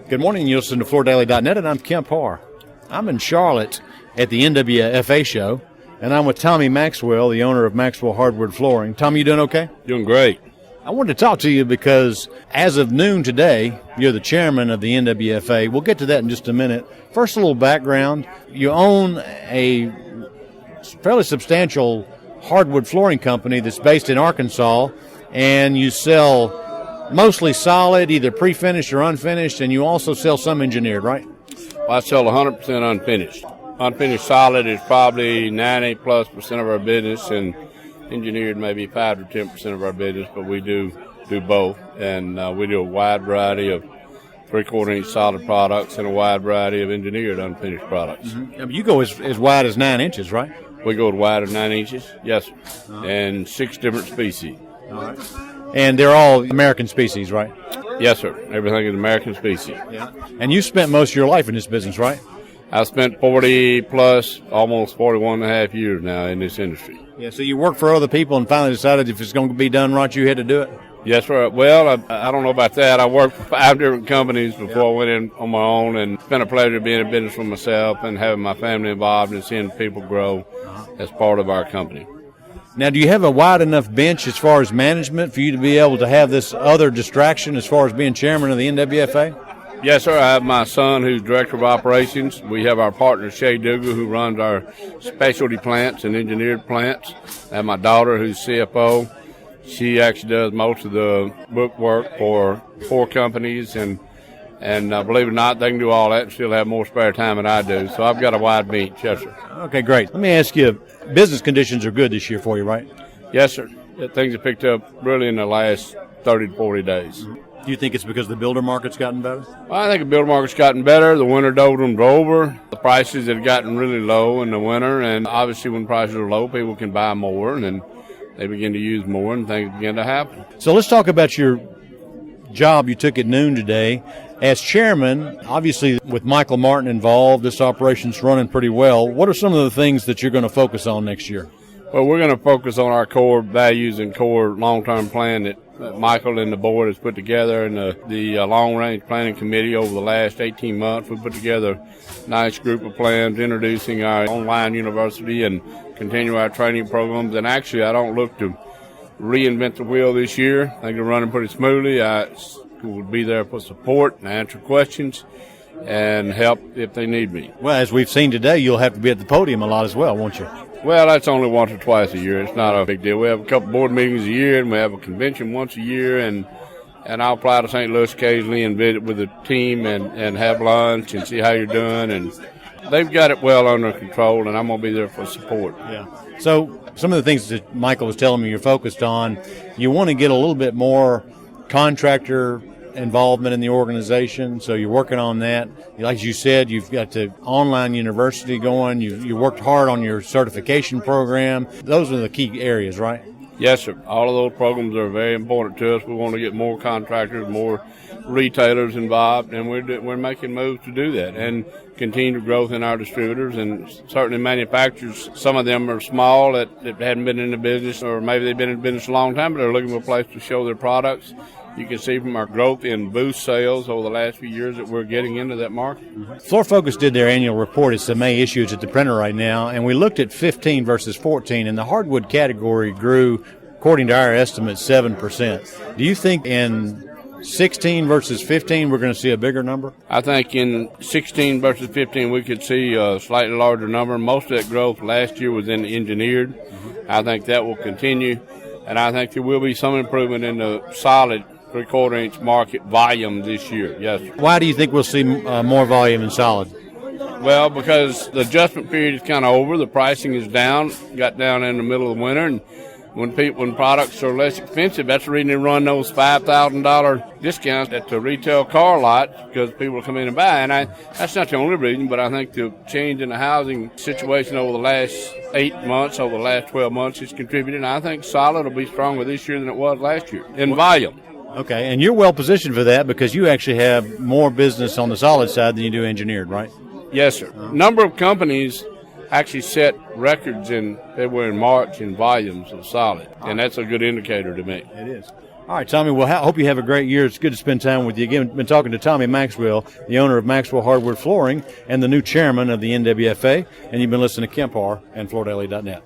Good morning. You listen to FloorDaily.net, and I'm Kemp Harr. I'm in Charlotte at the NWFA show, and I'm with Tommy Maxwell, the owner of Maxwell Hardwood Flooring. Tommy, you doing okay? Doing great. I wanted to talk to you because as of noon today, you're the chairman of the NWFA. We'll get to that in just a minute. First, a little background. You own a fairly substantial hardwood flooring company that's based in Arkansas, and you sell mostly solid, either pre-finished or unfinished, and you also sell some engineered, right? Well, I sell 100% unfinished. Unfinished solid is probably 90+% of our business, and engineered maybe 5 to 10% of our business, but we do both, and we do a wide variety of 3/4 inch solid products and a wide variety of engineered unfinished products. Mm-hmm. You go as wide as 9 inches, right? We go as wide as 9 inches, yes, sir, and 6 different species. All right. And they're all American species, right? Yes, sir. Everything is American species. Yeah. And you spent most of your life in this business, right? I spent 40 plus, almost 41 and a half years now in this industry. Yeah, so you worked for other people and finally decided if it's going to be done right, you had to do it? Yes, sir. Well, I don't know about that. I worked for 5 different companies before I went in on my own, and it's been a pleasure being in business for myself and having my family involved and seeing people grow as part of our company. Now, do you have a wide enough bench as far as management for you to be able to have this other distraction as far as being chairman of the NWFA? Yes, sir. I have my son who's director of operations. We have our partner, Shay Dugal, who runs our specialty plants and engineered plants. I have my daughter who's CFO. She actually does most of the book work for 4 companies, and believe it or not, they can do all that and still have more spare time than I do. So I've got a wide bench, yes, sir. Okay, great. Let me ask you, business conditions are good this year for you, right? Yes, sir. Things have picked up really in the last 30 to 40 days. Do you think it's because the builder market's gotten better? Well, I think the builder market's gotten better. The winter doldrums are over. The prices have gotten really low in the winter, and obviously when prices are low, people can buy more, and then they begin to use more, and things begin to happen. So let's talk about your job you took at noon today. As chairman, obviously with Michael Martin involved, this operation's running pretty well. What are some of the things that you're going to focus on next year? Well, we're going to focus on our core values and core long-term plan that Michael and the board has put together, and the long-range planning committee over the last 18 months. We put together a nice group of plans introducing our online university and continue our training programs. And actually, I don't look to reinvent the wheel this year. I think they're running pretty smoothly. I will be there for support and answer questions and help if they need me. Well, as we've seen today, you'll have to be at the podium a lot as well, won't you? Well, that's only once or twice a year. It's not a big deal. We have a couple board meetings a year, and we have a convention once a year, and I'll fly to St. Louis occasionally and visit with the team and have lunch and see how you're doing. And they've got it well under control, and I'm going to be there for support. Yeah. So some of the things that Michael was telling me you're focused on, you want to get a little bit more contractor involvement in the organization, so you're working on that. Like you said, you've got the online university going. You worked hard on your certification program. Those are the key areas, right? Yes, sir. All of those programs are very important to us. We want to get more contractors, more retailers involved, and we're making moves to do that and continue growth in our distributors and certainly manufacturers. Some of them are small that hadn't been in the business, or maybe they've been in the business a long time, but they're looking for a place to show their products. You can see from our growth in booth sales over the last few years that we're getting into that market. Floor Focus did their annual report. It's the May issue. It's at the printer right now. And we looked at 15 versus 14, and the hardwood category grew, according to our estimate, 7%. Do you think in 16 versus 15 we're going to see a bigger number? I think in 16 versus 15 we could see a slightly larger number. Most of that growth last year was in the engineered. I think that will continue, and I think there will be some improvement in the solid 3/4 inch market volume this year. Yes. Why do you think we'll see more volume in solid? Well, because the adjustment period is kind of over. The pricing is down, got down in the middle of the winter, and when products are less expensive, that's the reason they run those $5,000 discounts at the retail car lot, because people come in and buy. And that's not the only reason, but I think the change in the housing situation over the last 8 months, over the last 12 months, has contributed. And I think solid will be stronger this year than it was last year in volume. Okay, and you're well positioned for that because you actually have more business on the solid side than you do engineered, right? Yes, sir. Number of companies actually set records in February and March in volumes of solid, and that's a good indicator to me. It is. All right, Tommy. Well, I hope you have a great year. It's good to spend time with you. Again, been talking to Tommy Maxwell, the owner of Maxwell Hardwood Flooring and the new chairman of the NWFA. And you've been listening to Kemp Harr and FloorDaily.net.